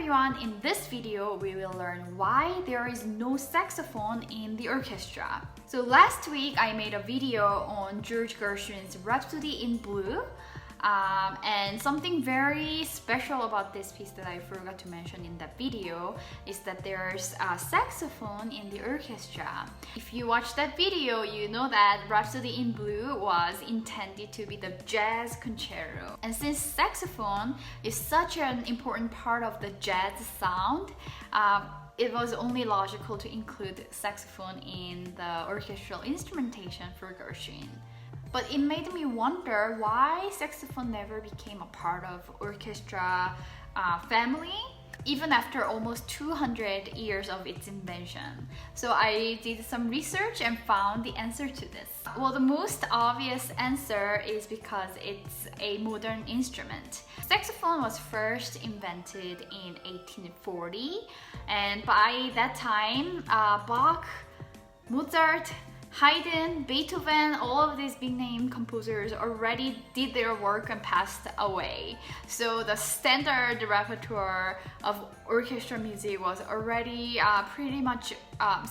everyone, in this video we will learn why there is no saxophone in the orchestra. So last week I made a video on George Gershwin's Rhapsody in Blue, and something very special about this piece that I forgot to mention in that video is that there's a saxophone in the orchestra. If you watch that video, you know that Rhapsody in Blue was intended to be the jazz concerto. And since saxophone is such an important part of the jazz sound, it was only logical to include saxophone in the orchestral instrumentation for Gershwin. But it made me wonder why saxophone never became a part of orchestra family, even after almost 200 years of its invention. So I did some research and found the answer to this. Well, the most obvious answer is because it's a modern instrument. Saxophone was first invented in 1840, and by that time, Bach, Mozart, Haydn, Beethoven, all of these big name composers already did their work and passed away. So the standard repertoire of orchestra music was already pretty much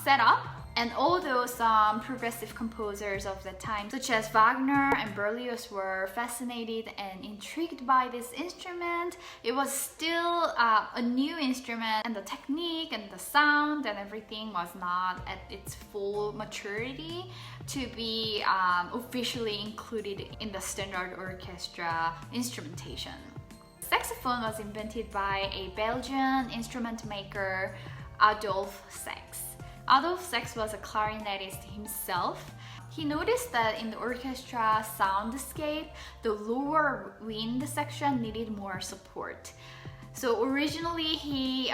set up. And although some progressive composers of the time, such as Wagner and Berlioz, were fascinated and intrigued by this instrument, it was still a new instrument, and the technique and the sound and everything was not at its full maturity to be officially included in the standard orchestra instrumentation. Saxophone was invented by a Belgian instrument maker, Adolphe Sax. Adolphe Sax was a clarinetist himself. He noticed that in the orchestra soundscape, the lower wind section needed more support. So originally he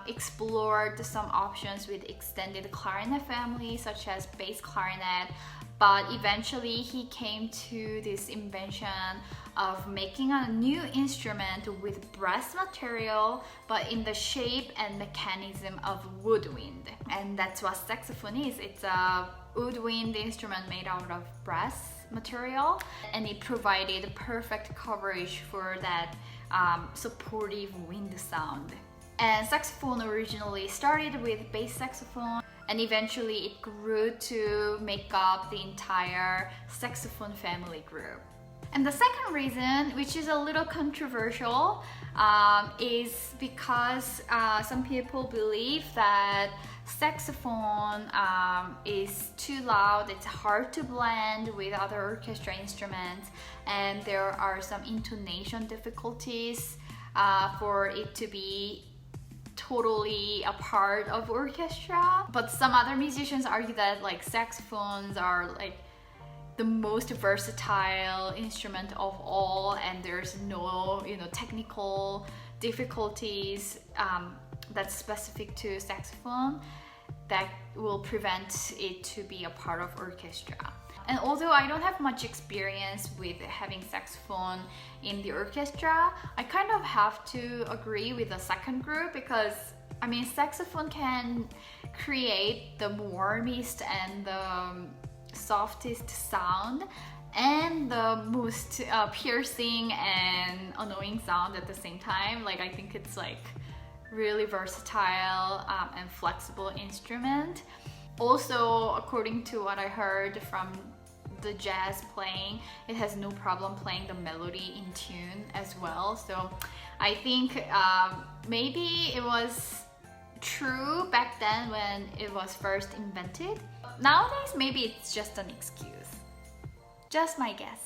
explored some options with extended clarinet family such as bass clarinet, but eventually he came to this invention of making a new instrument with brass material but in the shape and mechanism of woodwind. And that's what saxophone is. It's a woodwind instrument made out of brass material, and it provided perfect coverage for that supportive wind sound. And saxophone originally started with bass saxophone, and eventually it grew to make up the entire saxophone family group. And the second reason, which is a little controversial, is because some people believe that saxophone is too loud, it's hard to blend with other orchestra instruments, and there are some intonation difficulties for it to be totally a part of orchestra. But some other musicians argue that saxophones are the most versatile instrument of all, and there's no technical difficulties that's specific to saxophone that will prevent it to be a part of orchestra. And although I don't have much experience with having saxophone in the orchestra, I kind of have to agree with the second group, because saxophone can create the warmest and the softest sound and the most piercing and annoying sound at the same time. I think it's really versatile and flexible instrument. Also, according to what I heard from the jazz playing, it has no problem playing the melody in tune as well. So I think maybe it was true back then when it was first invented. Nowadays, maybe it's just an excuse. Just my guess.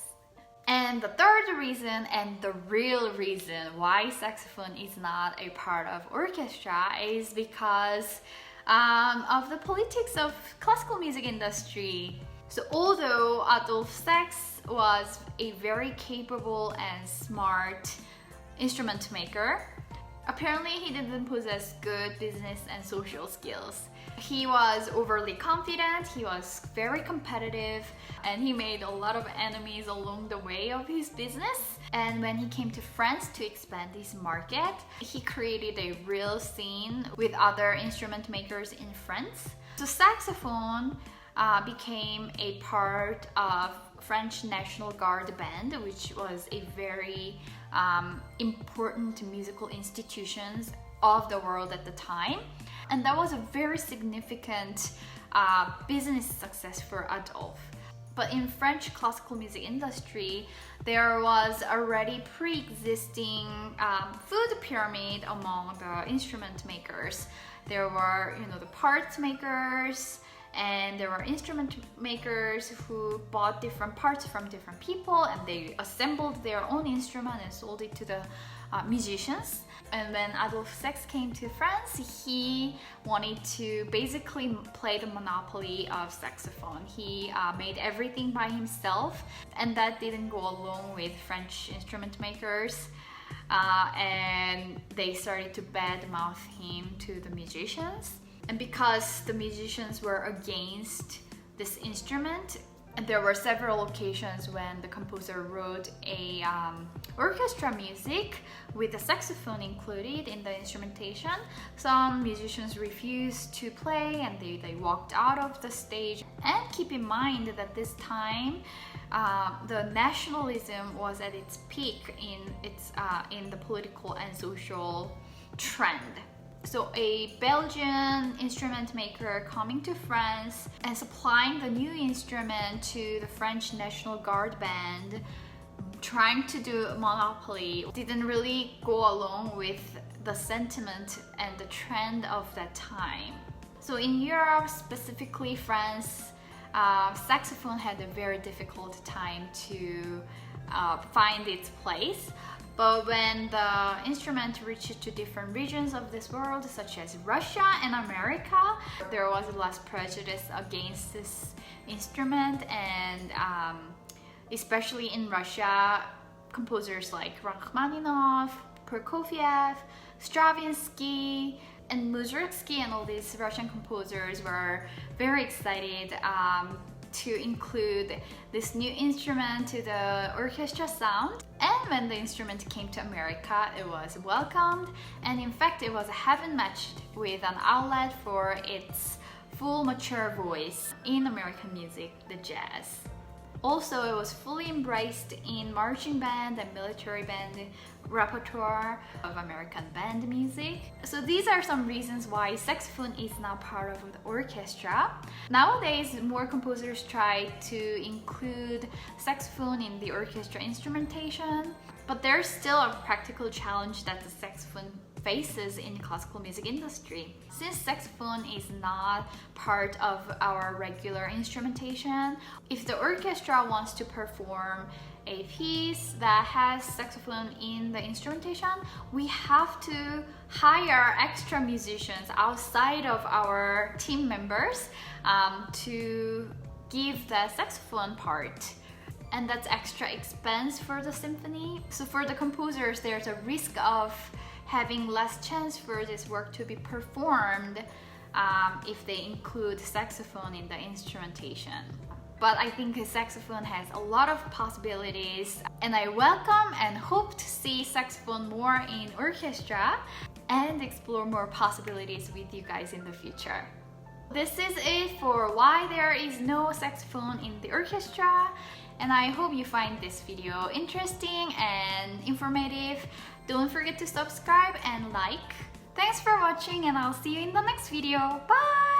And the third reason, and the real reason why saxophone is not a part of orchestra, is because of the politics of classical music industry. So although Adolphe Sax was a very capable and smart instrument maker, apparently he didn't possess good business and social skills. He was overly confident, he was very competitive, and he made a lot of enemies along the way of his business. And when he came to France to expand his market, he created a real scene with other instrument makers in France. So saxophone became a part of French National Guard band, which was a very important musical institutions of the world at the time. And that was a very significant business success for Adolphe. But in French classical music industry, there was already pre-existing food pyramid among the instrument makers. There were, the parts makers, and there were instrument makers who bought different parts from different people, and they assembled their own instrument and sold it to the musicians. And when Adolphe Sax came to France, he wanted to basically play the monopoly of saxophone. He made everything by himself, and that didn't go along with French instrument makers. And they started to badmouth him to the musicians. And because the musicians were against this instrument, and there were several occasions when the composer wrote a orchestra music with the saxophone included in the instrumentation, some musicians refused to play and they walked out of the stage. And keep in mind that this time the nationalism was at its peak in the political and social trend. So a Belgian instrument maker coming to France and supplying the new instrument to the French National Guard band, trying to do a monopoly, didn't really go along with the sentiment and the trend of that time. So in Europe, specifically France, saxophone had a very difficult time to find its place. But when the instrument reached to different regions of this world, such as Russia and America, there was less prejudice against this instrument, and especially in Russia, composers like Rachmaninoff, Prokofiev, Stravinsky, and Mussorgsky and all these Russian composers were very excited to include this new instrument to the orchestra sound. And when the instrument came to America, it was welcomed, and in fact it was heaven matched with an outlet for its full mature voice in American music, the jazz. Also, it was fully embraced in marching band and military band repertoire of American band music. So these are some reasons why saxophone is now part of the orchestra. Nowadays, more composers try to include saxophone in the orchestra instrumentation, but there's still a practical challenge that the saxophone faces in classical music industry. Since saxophone is not part of our regular instrumentation, if the orchestra wants to perform a piece that has saxophone in the instrumentation, we have to hire extra musicians outside of our team members to give the saxophone part. And that's extra expense for the symphony. So for the composers, there's a risk of having less chance for this work to be performed if they include saxophone in the instrumentation. But I think a saxophone has a lot of possibilities, and I welcome and hope to see saxophone more in orchestra and explore more possibilities with you guys in the future. This is it for why there is no saxophone in the orchestra, and I hope you find this video interesting and informative. Don't forget to subscribe and like. Thanks for watching, and I'll see you in the next video. Bye!